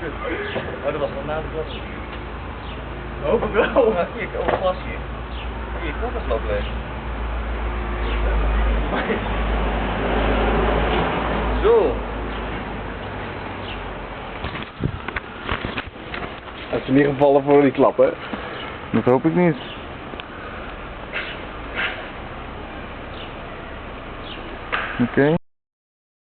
Oh, dat was wel na de klas. Hoop ik wel. Nou, hier, over glas hier. Hier, koelkast loopt leeg. Zo. Het is in ieder geval voor die klap, hè? Dat hoop ik niet. Oké.